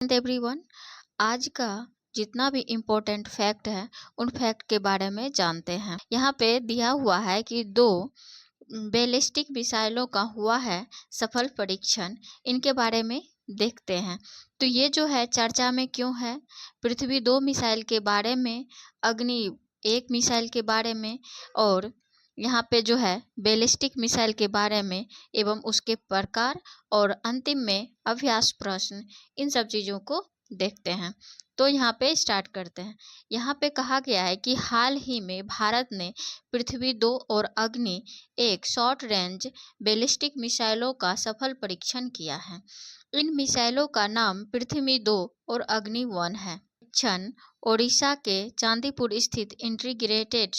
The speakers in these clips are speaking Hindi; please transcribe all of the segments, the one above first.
एवरीवन, आज का जितना भी इम्पोर्टेंट फैक्ट है उन फैक्ट के बारे में जानते हैं। यहाँ पे दिया हुआ है कि 2 बैलिस्टिक मिसाइलों का हुआ है सफल परीक्षण। इनके बारे में देखते हैं। तो ये जो है चर्चा में क्यों है? पृथ्वी 2 मिसाइल के बारे में, अग्नि 1 मिसाइल के बारे में और यहाँ पे जो है बैलिस्टिक मिसाइल के बारे में एवं उसके प्रकार और अंतिम में अभ्यास प्रश्न, इन सब चीज़ों को देखते हैं। तो यहाँ पे स्टार्ट करते हैं। यहाँ पे कहा गया है कि हाल ही में भारत ने पृथ्वी 2 और अग्नि 1 शॉर्ट रेंज बैलिस्टिक मिसाइलों का सफल परीक्षण किया है। इन मिसाइलों का नाम पृथ्वी 2 और अग्नि 1 है। परीक्षण ओडिशा के चांदीपुर स्थित इंटीग्रेटेड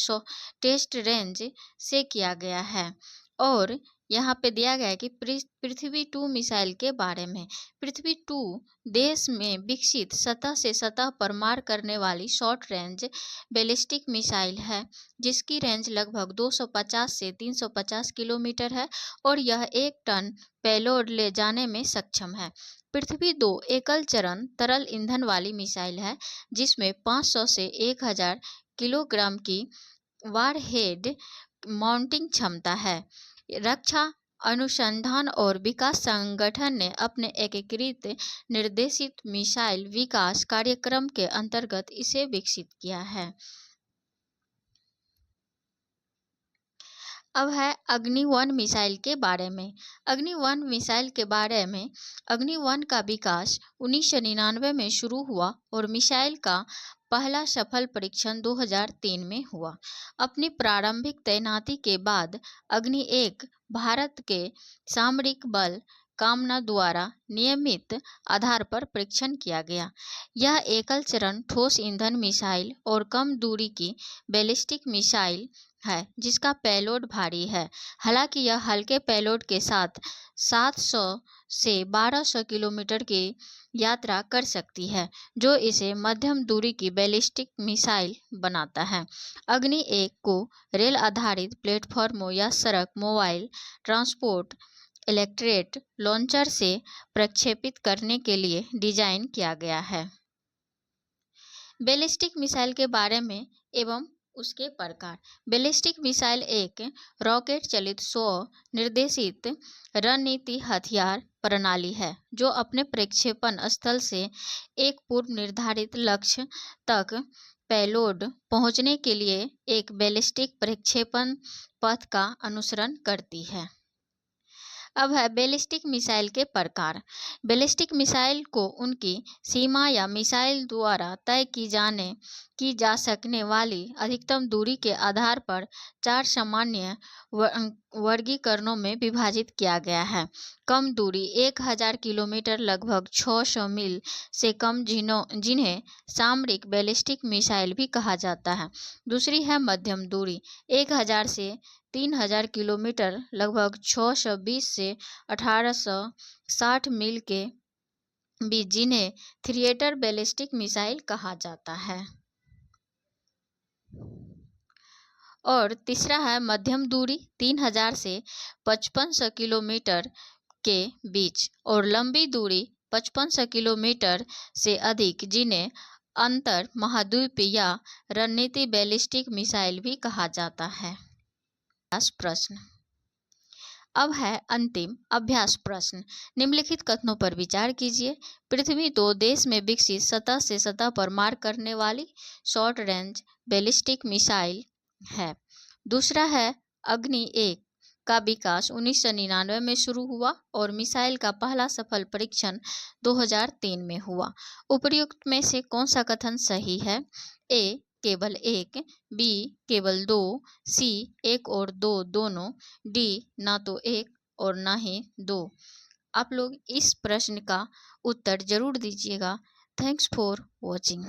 टेस्ट रेंज से किया गया है। और यहाँ पे दिया गया है कि पृथ्वी 2 मिसाइल के बारे में। पृथ्वी 2 देश में विकसित सतह से सतह पर मार करने वाली शॉर्ट रेंज बैलिस्टिक मिसाइल है, जिसकी रेंज लगभग 250 से 350 किलोमीटर है और यह 1 टन पेलोड ले जाने में सक्षम है। पृथ्वी 2 एकल चरण तरल ईंधन वाली मिसाइल है, जिसमें 500 से 1000 किलोग्राम की वारहेड माउंटिंग क्षमता है। रक्षा अनुसंधान और विकास संगठन ने अपने एकीकृत निर्देशित मिसाइल विकास कार्यक्रम के अंतर्गत इसे विकसित किया है। अब है अग्नि 1 मिसाइल के बारे में। अग्नि 1 मिसाइल के बारे में, अग्नि 1 का विकास 1999 में शुरू हुआ और मिसाइल का पहला सफल परीक्षण 2003 में हुआ। अपनी प्रारंभिक तैनाती के बाद अग्नि 1 भारत के सामरिक बल कामना द्वारा नियमित आधार पर परीक्षण किया गया। यह एकल चरण ठोस ईंधन मिसाइल और कम दूरी की बैलिस्टिक मिसाइल है, जिसका पेलोड भारी है। हालांकि यह हल्के पेलोड के साथ 700 से 1200 किलोमीटर की यात्रा कर सकती है, जो इसे मध्यम दूरी की बैलिस्टिक मिसाइल बनाता है। अग्नि 1 को रेल आधारित प्लेटफॉर्मों या सड़क मोबाइल ट्रांसपोर्ट इलेक्ट्रेट लॉन्चर से प्रक्षेपित करने के लिए डिजाइन किया गया है। बैलिस्टिक मिसाइल के बारे में एवं उसके प्रकार। बैलिस्टिक मिसाइल एक रॉकेट चलित स्व निर्देशित रणनीति हथियार प्रणाली है, जो अपने प्रक्षेपण स्थल से एक पूर्व निर्धारित लक्ष्य तक पेलोड पहुंचने के लिए एक बैलिस्टिक प्रक्षेपण पथ का अनुसरण करती है। अब है बैलिस्टिक मिसाइल के प्रकार। बैलिस्टिक मिसाइल को उनकी सीमा या मिसाइल द्वारा तय की जा सकने वाली अधिकतम दूरी के आधार पर 4 सामान्य वर्गीकरणों में विभाजित किया गया है। कम दूरी 1000 किलोमीटर लगभग 600 मील से कम, जिन्हें सामरिक बैलिस्टिक मिसाइल भी कहा जाता है। दूसरी है मध्यम दूरी 1000 से 3000 किलोमीटर लगभग 620 से 1860 मील के बीच, जिन्हें थिएटर बैलिस्टिक मिसाइल कहा जाता है। और तीसरा है मध्यम दूरी 3000 से 5500 किलोमीटर के बीच और लंबी दूरी 5500 किलोमीटर से अधिक, जिन्हें अंतर महाद्वीपीय या रणनीति बैलिस्टिक मिसाइल भी कहा जाता है। प्रश्न। अब है अंतिम अभ्यास प्रश्न। निम्नलिखित कथनों पर विचार कीजिए। पृथ्वी 2 देश में विकसित सतह से सतह पर मार करने वाली शॉर्ट रेंज बैलिस्टिक मिसाइल है। दूसरा है अग्नि 1 का विकास 1999 में शुरू हुआ और मिसाइल का पहला सफल परीक्षण 2003 में हुआ। उपर्युक्त में से कौन सा कथन सही है? ए केवल 1, बी केवल 2, सी 1 और 2 दोनों, डी ना तो 1 और ना ही 2। आप लोग इस प्रश्न का उत्तर जरूर दीजिएगा। Thanks for watching.